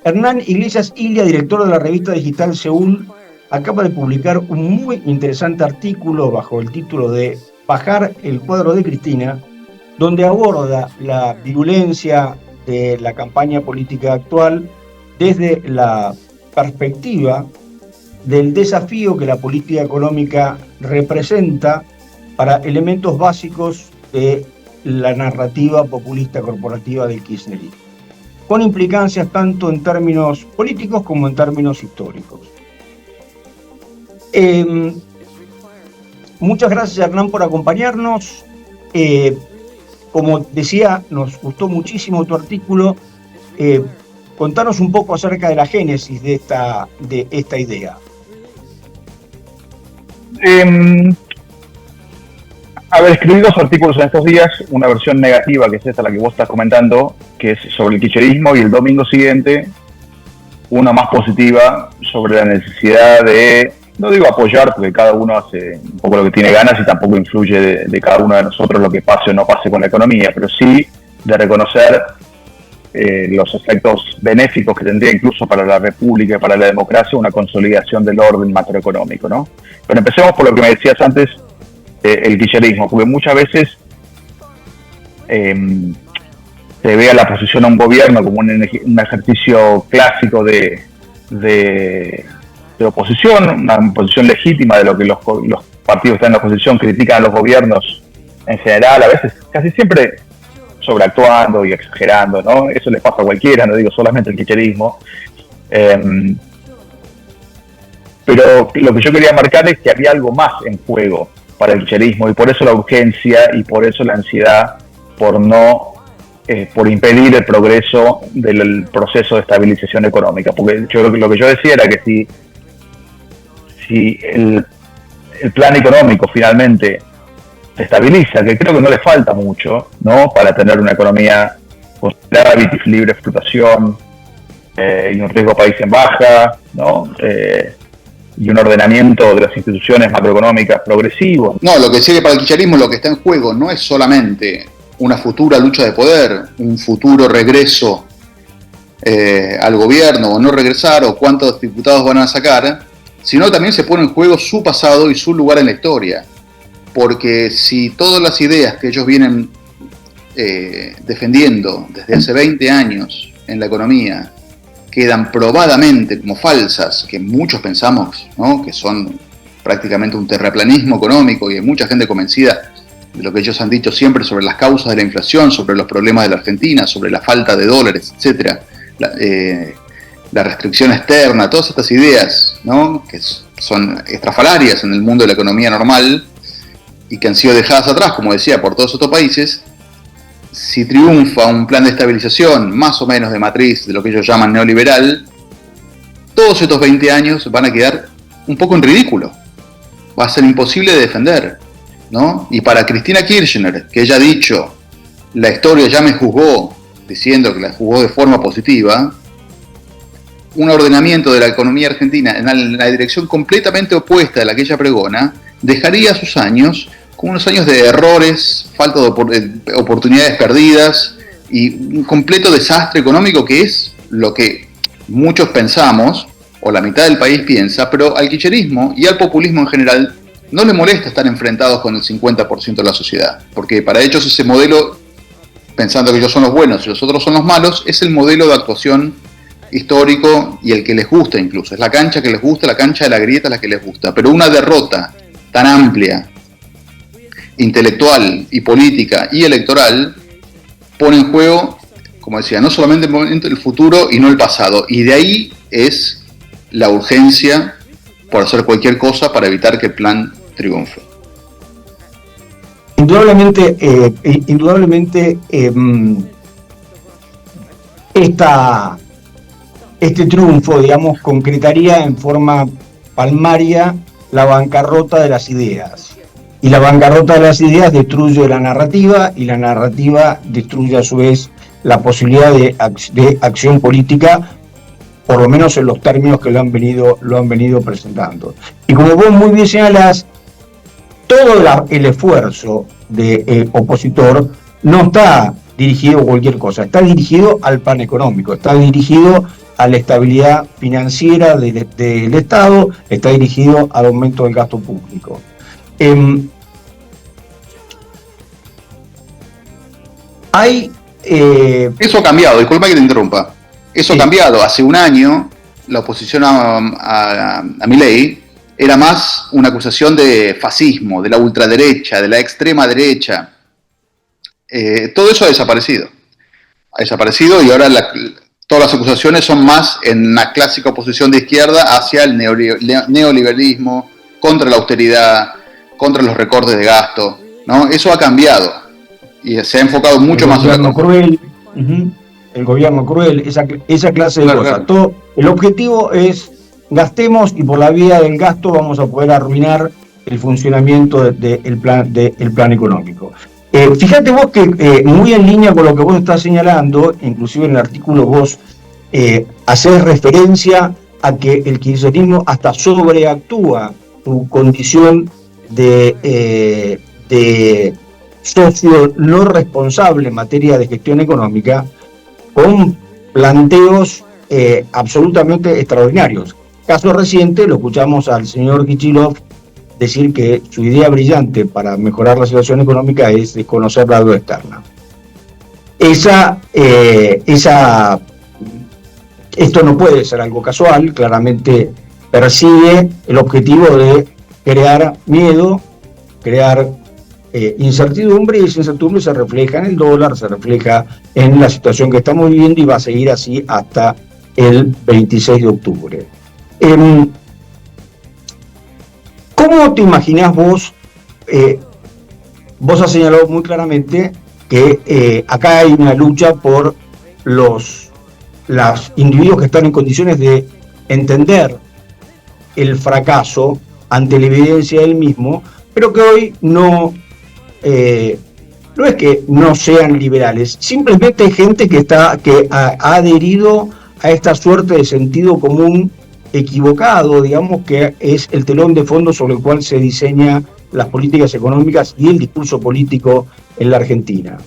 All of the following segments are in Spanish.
Hernán Iglesias Ilia, director de la revista digital Seúl, acaba de publicar un muy interesante artículo bajo el título de Bajar el cuadro de Cristina, donde aborda la virulencia de la campaña política actual desde la perspectiva del desafío que la política económica representa para elementos básicos de la narrativa populista corporativa del kirchnerismo, con implicancias tanto en términos políticos como en términos históricos. Muchas gracias, Hernán, por acompañarnos. Como decía, nos gustó muchísimo tu artículo. Contanos un poco acerca de la génesis de esta idea. Escribí 2 artículos en estos días, una versión negativa, que es esta la que vos estás comentando, que es sobre el kirchnerismo, y el domingo siguiente una más positiva sobre la necesidad de, no digo apoyar, porque cada uno hace un poco lo que tiene ganas y tampoco influye de cada uno de nosotros lo que pase o no pase con la economía, pero sí de reconocer los efectos benéficos que tendría incluso para la república y para la democracia una consolidación del orden macroeconómico, ¿no? Pero empecemos por lo que me decías antes, el kirchnerismo, porque muchas veces se ve a la posición a un gobierno como un ejercicio clásico de oposición, una posición legítima de lo que los partidos que están en la oposición critican a los gobiernos en general, a veces, casi siempre sobreactuando y exagerando, ¿no? Eso les pasa a cualquiera, no digo solamente el kirchnerismo. Pero lo que yo quería marcar es que había algo más en juego para el kirchnerismo, y por eso la urgencia y por eso la ansiedad por impedir el progreso del proceso de estabilización económica. Porque lo que yo decía era que si el plan económico finalmente se estabiliza, que creo que no le falta mucho, ¿no?, para tener una economía con libre explotación y un riesgo país en baja, ¿no?, y un ordenamiento de las instituciones macroeconómicas progresivo. No, lo que sigue para el kirchnerismo, lo que está en juego no es solamente una futura lucha de poder, un futuro regreso al gobierno o no regresar, o cuántos diputados van a sacar, sino también se pone en juego su pasado y su lugar en la historia. Porque si todas las ideas que ellos vienen defendiendo desde hace 20 años en la economía quedan probadamente como falsas, que muchos pensamos, ¿no?, que son prácticamente un terraplanismo económico, y hay mucha gente convencida de lo que ellos han dicho siempre sobre las causas de la inflación, sobre los problemas de la Argentina, sobre la falta de dólares, etc., la restricción externa, todas estas ideas, ¿no?, que son estrafalarias en el mundo de la economía normal y que han sido dejadas atrás, como decía, por todos estos países. Si triunfa un plan de estabilización más o menos de matriz de lo que ellos llaman neoliberal, todos estos 20 años van a quedar un poco en ridículo. Va a ser imposible de defender, ¿no? Y para Cristina Kirchner, que ella ha dicho, la historia ya me juzgó, diciendo que la juzgó de forma positiva, un ordenamiento de la economía argentina en la dirección completamente opuesta de la que ella pregona, dejaría sus años con unos años de errores, falta de oportunidades perdidas y un completo desastre económico, que es lo que muchos pensamos, o la mitad del país piensa, pero al kirchnerismo y al populismo en general no le molesta estar enfrentados con el 50% de la sociedad, porque para ellos ese modelo, pensando que ellos son los buenos y los otros son los malos, es el modelo de actuación histórico y el que les gusta incluso. Es la cancha que les gusta, la cancha de la grieta es la que les gusta, pero una derrota tan amplia, intelectual y política y electoral, pone en juego, como decía, no solamente el momento, el futuro y no el pasado. Y de ahí es la urgencia por hacer cualquier cosa para evitar que el plan triunfe. Indudablemente, este triunfo, digamos, concretaría en forma palmaria la bancarrota de las ideas. Y la bancarrota de las ideas destruye la narrativa, y la narrativa destruye a su vez la posibilidad de acción política, por lo menos en los términos que lo han venido presentando. Y como vos muy bien señalás, todo el esfuerzo de opositor no está dirigido a cualquier cosa, está dirigido al plan económico, está dirigido a la estabilidad financiera del Estado, está dirigido al aumento del gasto público. Eso ha cambiado, disculpa que te interrumpa. Eso ha cambiado. Hace un año, la oposición a Milei era más una acusación de fascismo, de la ultraderecha, de la extrema derecha. Todo eso ha desaparecido. Ha desaparecido y ahora todas las acusaciones son más en una clásica oposición de izquierda hacia el neoliberalismo, contra la austeridad, contra los recortes de gasto, ¿no? Eso ha cambiado y se ha enfocado mucho más en la gobierno cruel, el gobierno cruel, esa clase de cosas. Claro. Todo, el objetivo es gastemos y por la vía del gasto vamos a poder arruinar el funcionamiento del plan económico. Fíjate vos que muy en línea con lo que vos estás señalando, inclusive en el artículo vos haces referencia a que el kirchnerismo hasta sobreactúa su condición de socio no responsable en materia de gestión económica, con planteos absolutamente extraordinarios. Caso reciente, lo escuchamos al señor Kichilov decir que su idea brillante para mejorar la situación económica es desconocer la deuda externa. Esto no puede ser algo casual, claramente persigue el objetivo de crear miedo, crear incertidumbre, y esa incertidumbre se refleja en el dólar, se refleja en la situación que estamos viviendo y va a seguir así hasta el 26 de octubre. ¿Cómo te imaginás vos? Vos has señalado muy claramente que acá hay una lucha por los individuos que están en condiciones de entender el fracaso ante la evidencia del mismo, pero que hoy no es que no sean liberales, simplemente hay gente que ha adherido a esta suerte de sentido común equivocado, digamos, que es el telón de fondo sobre el cual se diseñan las políticas económicas y el discurso político en la Argentina.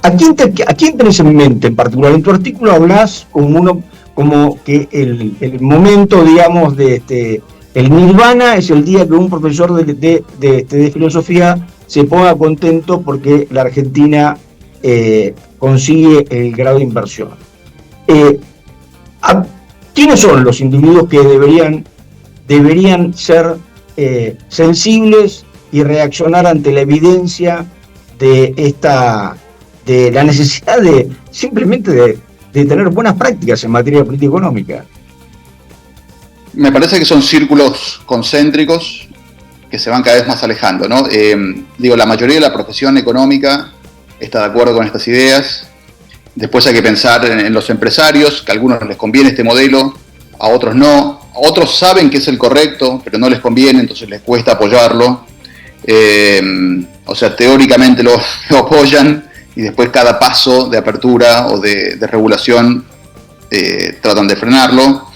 ¿A quién tenés en mente en particular? En tu artículo hablás como que el momento, digamos, el nirvana es el día que un profesor de filosofía se ponga contento porque la Argentina consigue el grado de inversión. ¿Quiénes son los individuos que deberían ser sensibles y reaccionar ante la evidencia de la necesidad simplemente de tener buenas prácticas en materia de política económica? Me parece que son círculos concéntricos que se van cada vez más alejando, ¿no? La mayoría de la profesión económica está de acuerdo con estas ideas. Después hay que pensar en los empresarios, que a algunos les conviene este modelo, a otros no. A otros saben que es el correcto, pero no les conviene, entonces les cuesta apoyarlo. Teóricamente lo apoyan y después cada paso de apertura o de regulación tratan de frenarlo.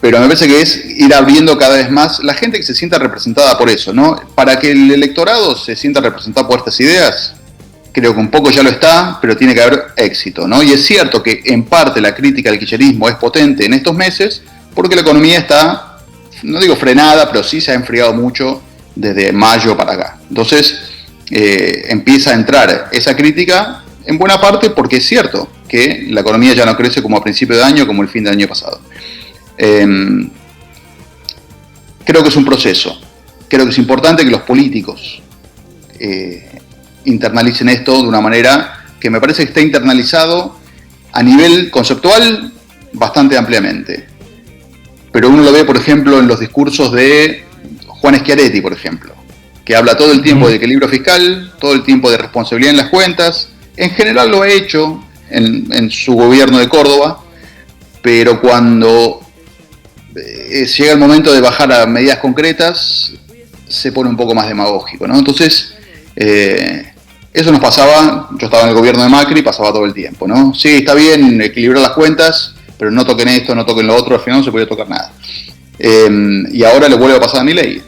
Pero me parece que es ir abriendo cada vez más la gente que se sienta representada por eso, ¿no? Para que el electorado se sienta representado por estas ideas, creo que un poco ya lo está, pero tiene que haber éxito, ¿no? Y es cierto que en parte la crítica al kirchnerismo es potente en estos meses porque la economía está, no digo frenada, pero sí se ha enfriado mucho desde mayo para acá. Entonces empieza a entrar esa crítica en buena parte porque es cierto que la economía ya no crece como a principio de año, como el fin del año pasado. Creo que es un proceso. Creo que es importante que los políticos internalicen esto de una manera que me parece que está internalizado a nivel conceptual bastante ampliamente. Pero uno lo ve, por ejemplo, en los discursos de Juan Schiaretti, por ejemplo, que habla todo el tiempo de equilibrio fiscal, todo el tiempo de responsabilidad en las cuentas. En general lo ha hecho en su gobierno de Córdoba, pero cuando llega el momento de bajar a medidas concretas, se pone un poco más demagógico, ¿no? Entonces, eso nos pasaba, yo estaba en el gobierno de Macri, pasaba todo el tiempo, ¿no? Sí, está bien equilibrar las cuentas, pero no toquen esto, no toquen lo otro, al final no se puede tocar nada. Y ahora le vuelve a pasar a Milei.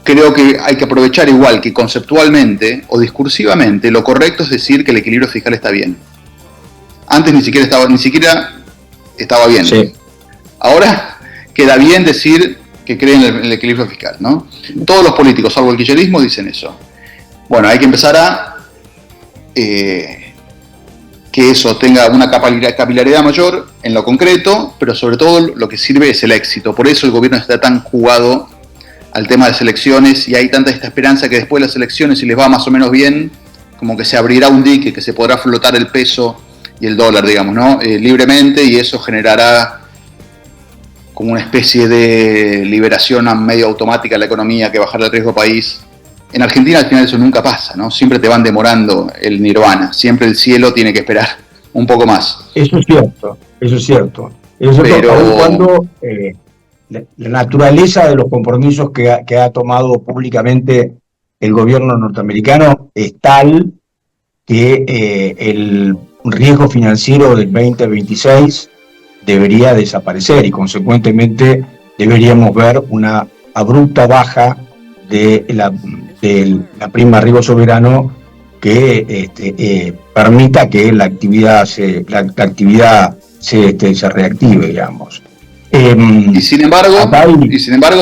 creo que hay que aprovechar igual que conceptualmente o discursivamente lo correcto es decir que el equilibrio fiscal está bien. Antes ni siquiera estaba bien. Sí. Ahora queda bien decir que creen en el equilibrio fiscal, ¿no? Todos los políticos, salvo el kirchnerismo, dicen eso. Bueno, hay que empezar a que eso tenga una capilaridad mayor en lo concreto, pero sobre todo lo que sirve es el éxito. Por eso el gobierno está tan jugado al tema de las elecciones y hay tanta esta esperanza que después de las elecciones, si les va más o menos bien, como que se abrirá un dique, que se podrá flotar el peso y el dólar, digamos, ¿no? Libremente, y eso generará como una especie de liberación a medio automática de la economía, que bajará el riesgo país. En Argentina al final eso nunca pasa, ¿no? Siempre te van demorando el nirvana, siempre el cielo tiene que esperar un poco más. Eso es cierto, eso es cierto. Pero aun cuando la naturaleza de los compromisos que ha tomado públicamente el gobierno norteamericano es tal que el riesgo financiero del 2026 debería desaparecer y consecuentemente deberíamos ver una abrupta baja de la prima de riesgo soberano que permita que la actividad se reactive, digamos. Y sin embargo,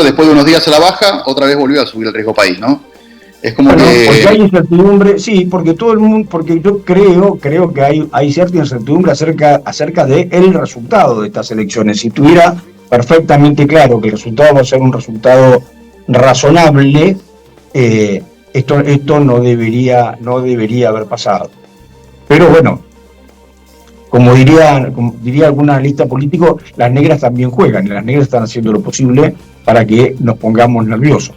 después de unos días a la baja, otra vez volvió a subir el riesgo país, ¿no? Es como que... Porque hay incertidumbre, sí, porque todo el mundo, porque yo creo que hay cierta incertidumbre acerca del resultado de estas elecciones. Si estuviera perfectamente claro que el resultado va a ser un resultado razonable, esto no debería haber pasado. Pero bueno, como diría algún analista político, las negras también juegan, y las negras están haciendo lo posible para que nos pongamos nerviosos.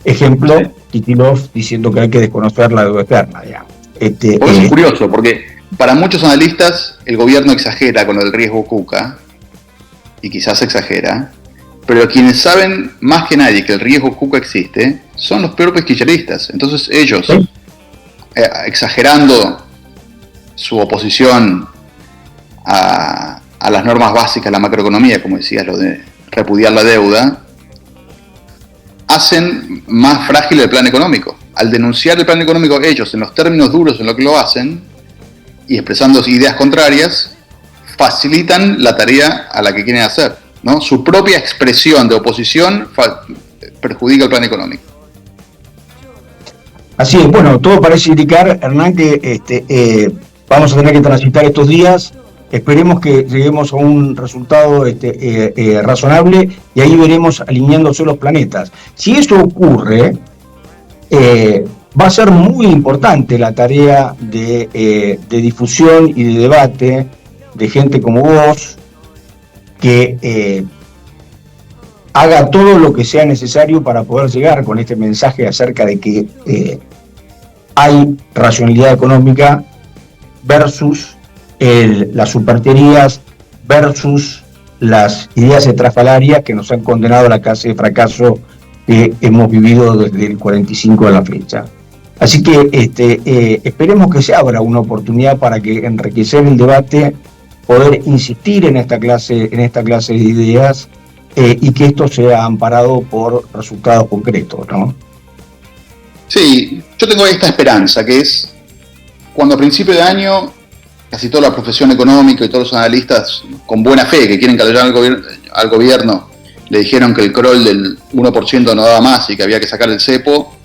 Ejemplo, sí. Kitilov diciendo que hay que desconocer la deuda externa. Por eso es curioso, porque para muchos analistas el gobierno exagera con el riesgo Kuka, y quizás exagera, pero quienes saben más que nadie que el riesgo Kuka existe son los propios kirchneristas. Entonces ellos, ¿sí? Exagerando su oposición a las normas básicas de la macroeconomía, como decías, lo de repudiar la deuda, hacen más frágil el plan económico. Al denunciar el plan económico ellos en los términos duros en lo que lo hacen y expresando ideas contrarias, facilitan la tarea a la que quieren hacer, ¿no? Su propia expresión de oposición perjudica el plan económico. Así es, bueno, todo parece indicar, Hernán, que vamos a tener que transitar estos días. Esperemos que lleguemos a un resultado razonable y ahí veremos alineándose los planetas. Si eso ocurre, va a ser muy importante la tarea de difusión y de debate de gente como vos, que haga todo lo que sea necesario para poder llegar con este mensaje acerca de que hay racionalidad económica versus las supercherías versus las ideas estrafalarias que nos han condenado a la clase de fracaso que hemos vivido desde el 45 a la fecha. Así que esperemos que se abra una oportunidad para que enriquecer el debate, poder insistir en esta clase de ideas y que esto sea amparado por resultados concretos, ¿no? Sí, yo tengo esta esperanza, que es cuando a principio de año casi toda la profesión económica y todos los analistas con buena fe que quieren callar al gobierno le dijeron que el crawl del 1% no daba más y que había que sacar el cepo,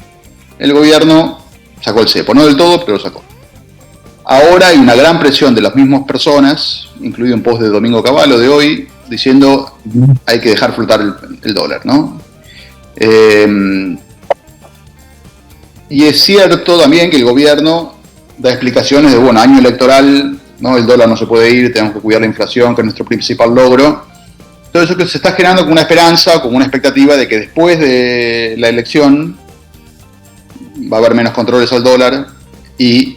el gobierno sacó el cepo, no del todo, pero lo sacó. Ahora hay una gran presión de las mismas personas, incluido un post de Domingo Cavallo de hoy, diciendo hay que dejar flotar el dólar, ¿no? Y es cierto también que el gobierno da explicaciones de, bueno, año electoral, ¿no? El dólar no se puede ir, tenemos que cuidar la inflación, que es nuestro principal logro. Todo eso que se está generando como una esperanza, como una expectativa de que después de la elección va a haber menos controles al dólar y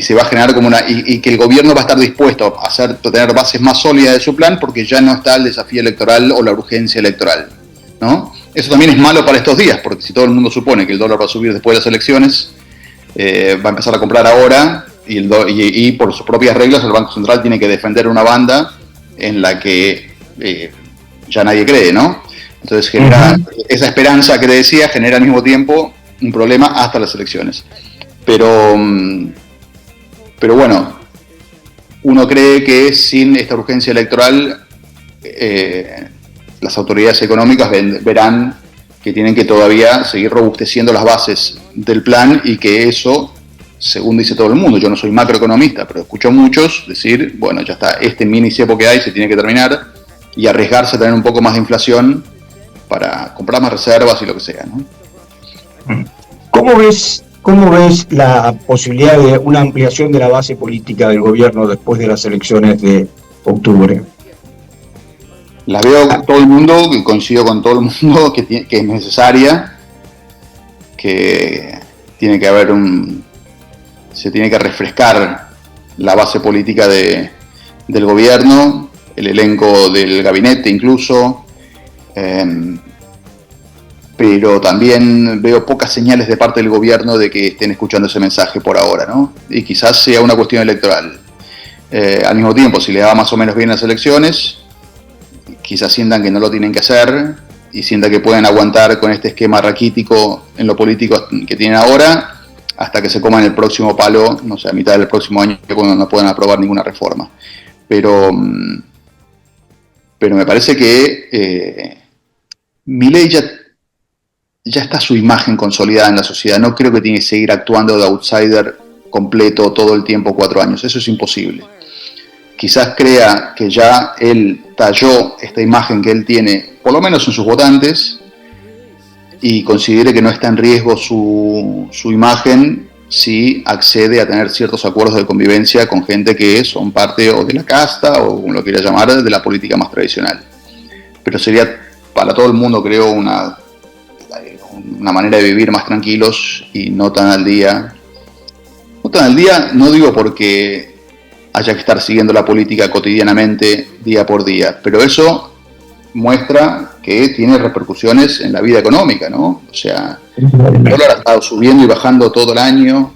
se va a generar como y que el gobierno va a estar dispuesto a tener bases más sólidas de su plan porque ya no está el desafío electoral o la urgencia electoral, ¿no? Eso también es malo para estos días, porque si todo el mundo supone que el dólar va a subir después de las elecciones, va a empezar a comprar ahora y por sus propias reglas el Banco Central tiene que defender una banda en la que ya nadie cree, ¿no? Entonces genera esa esperanza que te decía, genera al mismo tiempo un problema hasta las elecciones. Pero bueno, uno cree que sin esta urgencia electoral las autoridades económicas verán que tienen que todavía seguir robusteciendo las bases del plan y que eso, según dice todo el mundo, yo no soy macroeconomista, pero escucho a muchos decir, bueno, ya está, este mini cepo que hay se tiene que terminar y arriesgarse a tener un poco más de inflación para comprar más reservas y lo que sea, ¿no? ¿Cómo ves la posibilidad de una ampliación de la base política del gobierno después de las elecciones de octubre? La veo todo el mundo, y coincido con todo el mundo, que es necesaria, que tiene que haber se tiene que refrescar la base política del gobierno, el elenco del gabinete incluso, pero también veo pocas señales de parte del gobierno de que estén escuchando ese mensaje por ahora, ¿no? Y quizás sea una cuestión electoral. Al mismo tiempo, si le va más o menos bien las elecciones, quizás sientan que no lo tienen que hacer y sientan que pueden aguantar con este esquema raquítico en lo político que tienen ahora hasta que se coman el próximo palo, no sé, a mitad del próximo año, cuando no puedan aprobar ninguna reforma. Pero me parece que Milei ya está su imagen consolidada en la sociedad. No creo que tiene que seguir actuando de outsider completo todo el tiempo, 4 años. Eso es imposible. Quizás crea que ya él talló esta imagen que él tiene, por lo menos en sus votantes, y considere que no está en riesgo su imagen si accede a tener ciertos acuerdos de convivencia con gente que son parte o de la casta o como lo quiera llamar, de la política más tradicional. Pero sería para todo el mundo, creo, una manera de vivir más tranquilos y no tan al día. No tan al día, no digo porque haya que estar siguiendo la política cotidianamente, día por día, pero eso muestra que tiene repercusiones en la vida económica, ¿no? O sea, el dólar ha estado subiendo y bajando todo el año,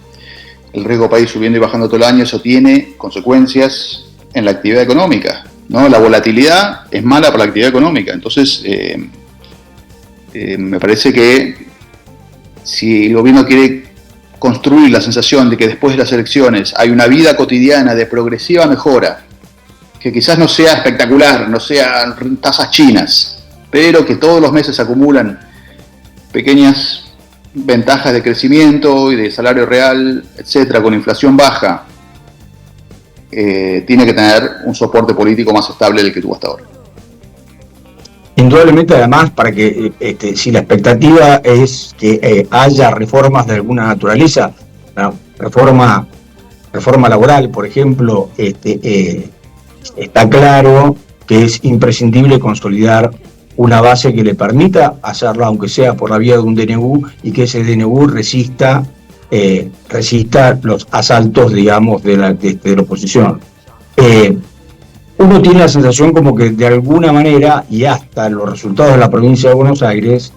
el riesgo país subiendo y bajando todo el año, eso tiene consecuencias en la actividad económica, ¿no? La volatilidad es mala para la actividad económica, entonces me parece que si el gobierno quiere construir la sensación de que después de las elecciones hay una vida cotidiana de progresiva mejora, que quizás no sea espectacular, no sean tasas chinas, pero que todos los meses acumulan pequeñas ventajas de crecimiento y de salario real, etcétera, con inflación baja, tiene que tener un soporte político más estable del que tuvo hasta ahora. Indudablemente, además, para que si la expectativa es que haya reformas de alguna naturaleza, ¿no? reforma laboral, por ejemplo, está claro que es imprescindible consolidar una base que le permita hacerlo, aunque sea por la vía de un DNU, y que ese DNU resista los asaltos, digamos, de la oposición. Uno tiene la sensación como que de alguna manera, y hasta los resultados de la provincia de Buenos Aires,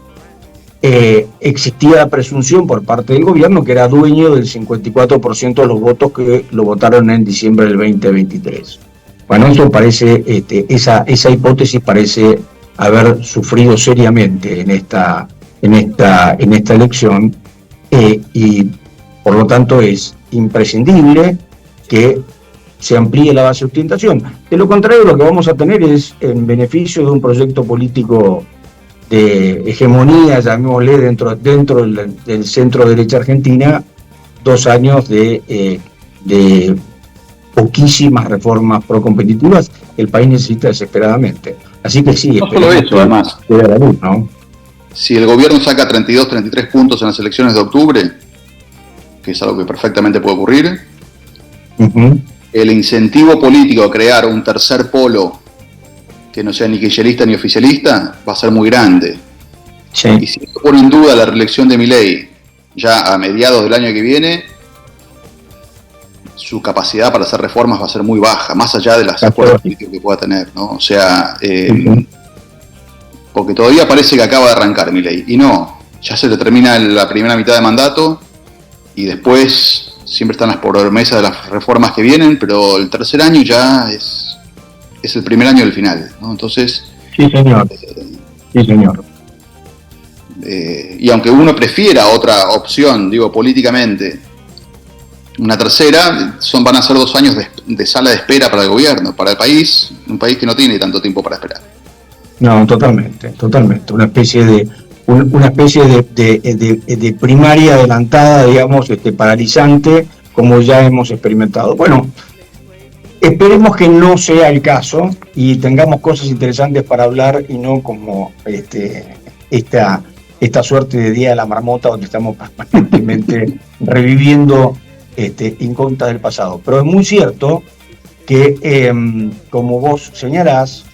existía la presunción por parte del gobierno que era dueño del 54% de los votos que lo votaron en diciembre del 2023. Bueno, eso parece, esa hipótesis parece haber sufrido seriamente en esta elección, y por lo tanto es imprescindible que se amplíe la base de sustentación. De lo contrario, lo que vamos a tener es, en beneficio de un proyecto político de hegemonía, llamémosle, dentro del centro derecha argentina, 2 años de poquísimas reformas procompetitivas que el país necesita desesperadamente. Así que sí, no solo eso, además, la luz, ¿no? Si el gobierno saca 32, 33 puntos en las elecciones de octubre, que es algo que perfectamente puede ocurrir, el incentivo político a crear un tercer polo que no sea ni kirchnerista ni oficialista va a ser muy grande. Sí. Y si no pone en duda la reelección de Milei ya a mediados del año que viene, su capacidad para hacer reformas va a ser muy baja, más allá de las acuerdos políticos que pueda tener, ¿no? O sea, porque todavía parece que acaba de arrancar Milei, y no, ya se le termina la primera mitad de mandato y después siempre están las promesas de las reformas que vienen, pero el tercer año ya es el primer año del final, ¿no? Entonces, sí, señor. Sí, señor. Y aunque uno prefiera otra opción, digo, políticamente, una tercera, van a ser 2 años de sala de espera para el gobierno, para el país, un país que no tiene tanto tiempo para esperar. No, totalmente. Una especie de primaria adelantada, digamos, paralizante, como ya hemos experimentado. Bueno, esperemos que no sea el caso y tengamos cosas interesantes para hablar y no como esta suerte de Día de la Marmota donde estamos permanentemente reviviendo incógnitas del pasado. Pero es muy cierto que, como vos señalás,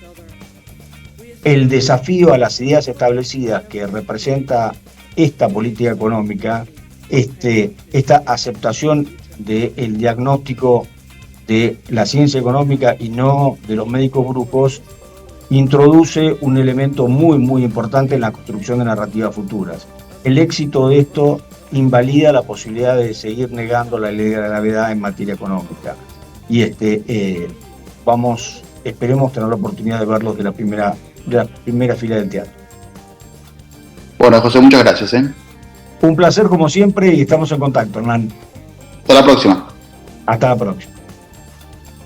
el desafío a las ideas establecidas que representa esta política económica, esta aceptación del diagnóstico de la ciencia económica y no de los médicos grupos, introduce un elemento muy, muy importante en la construcción de narrativas futuras. El éxito de esto invalida la posibilidad de seguir negando la ley de la gravedad en materia económica. Y esperemos tener la oportunidad de verlos de la primera fila del teatro. Bueno, José, muchas gracias. Un placer como siempre y estamos en contacto, Hernán. Hasta la próxima. Hasta la próxima.